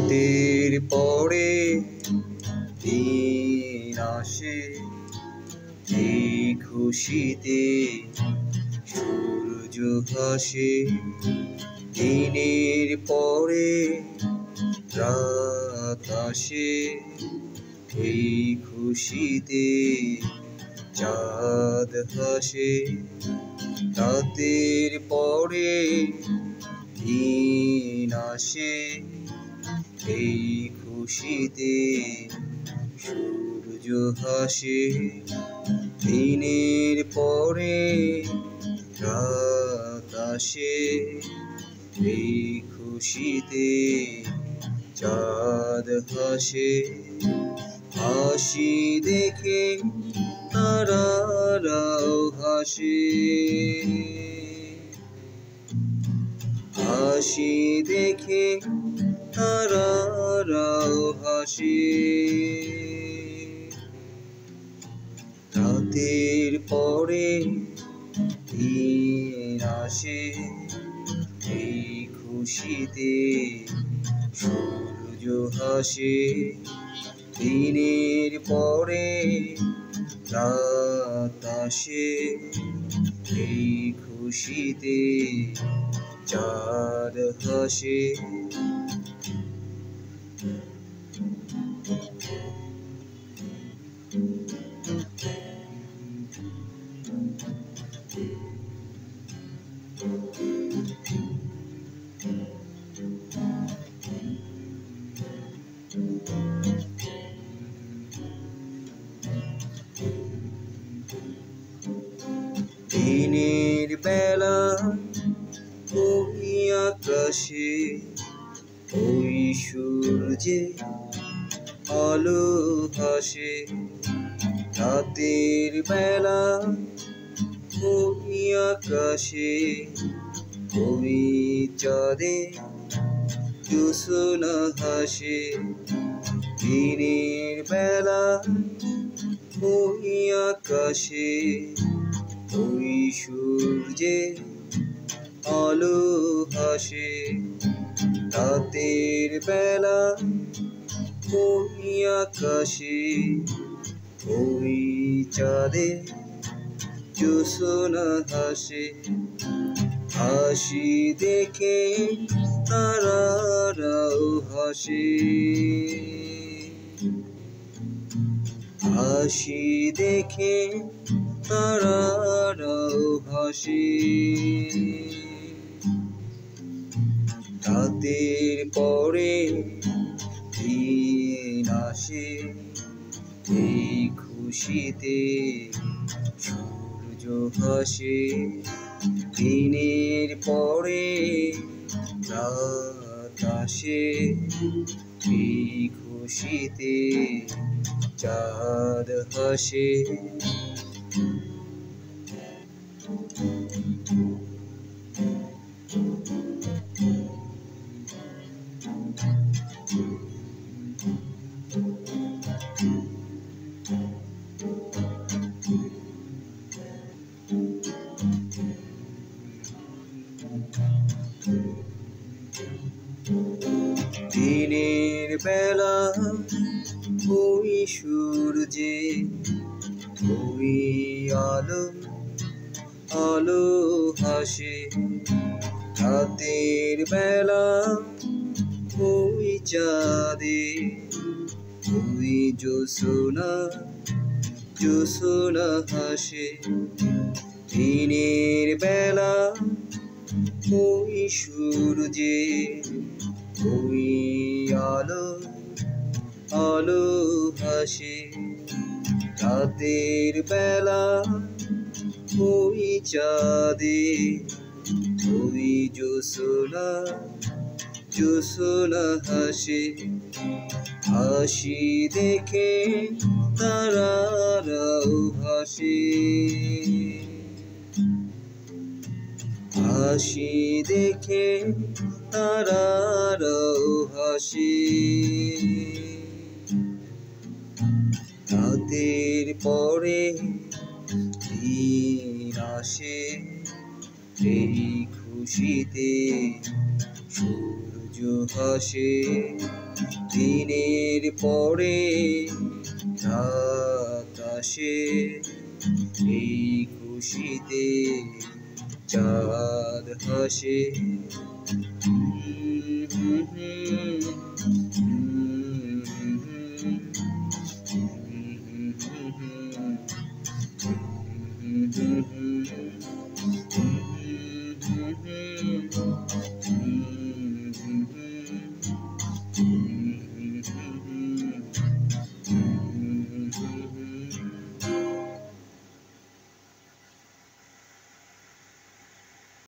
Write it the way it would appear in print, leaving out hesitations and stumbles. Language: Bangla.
রাতের পরে দিন আসে, এই খুশিতে সূর্য হাসে। দিনের পরে রাত আসে, এই খুশিতে চাঁদ হাসে। রাতের পরে দিন আসে, এই খুশিতে সূর্য হাসে। দিনের পরে রাত আসে, এই খুশিতে চাঁদ হাসে। হাসি দেখে তারারাও হাসে, হাসি দেখে তারারাও হাসে। রাতের পরে দিন আসে, এই খুশিতে সূর্য হাসে। দিনের পরে রাত আসে, এই খুশিতে চাঁদ হাসে। দিনের বেলা ওই আকাশে, ওই সূর্যে আলো হাসে। রাতের বেলা ওই আকাশে, ওই চাঁদে জ্যোৎস্না হাসে। দিনের বেলা ওই আকাশে, ওই সূর্যে আলো হাসে। রাতের বেলা ওই আকাশে, ওই চাঁদে জ্যোৎস্না হাসে। হাসি দেখে তারারাও হাসে, হাসি দেখে তারারাও হাসে। রাতের পরে দিন আসে, এই খুশিতে সূর্য হাসে। দিনের পরে রাত আসে, এই খুশিতে চাঁদ হাসে। দিনের বেলা ওই সূর্যে, ওই আলো আলো হাসে। রাতের বেলা ওই চাঁদে, ওই জ্যোৎস্না জ্যোৎস্না হাসে। দিনের বেলা ওই সূর্যে, ওই আলো আলো হাসে। রাতের বেলা ওই চাঁদে, ওই জ্যোৎস্না জ্যোৎস্না হাসে। হাসি দেখে তারারাও হাসে, হাসি দেখে তারারাও হাসে। রাতের পরে দিন আসে, এই খুশিতে সূর্য হাসে দিনের পরে রাত আসে এই খুশিতে চাঁদ হাসে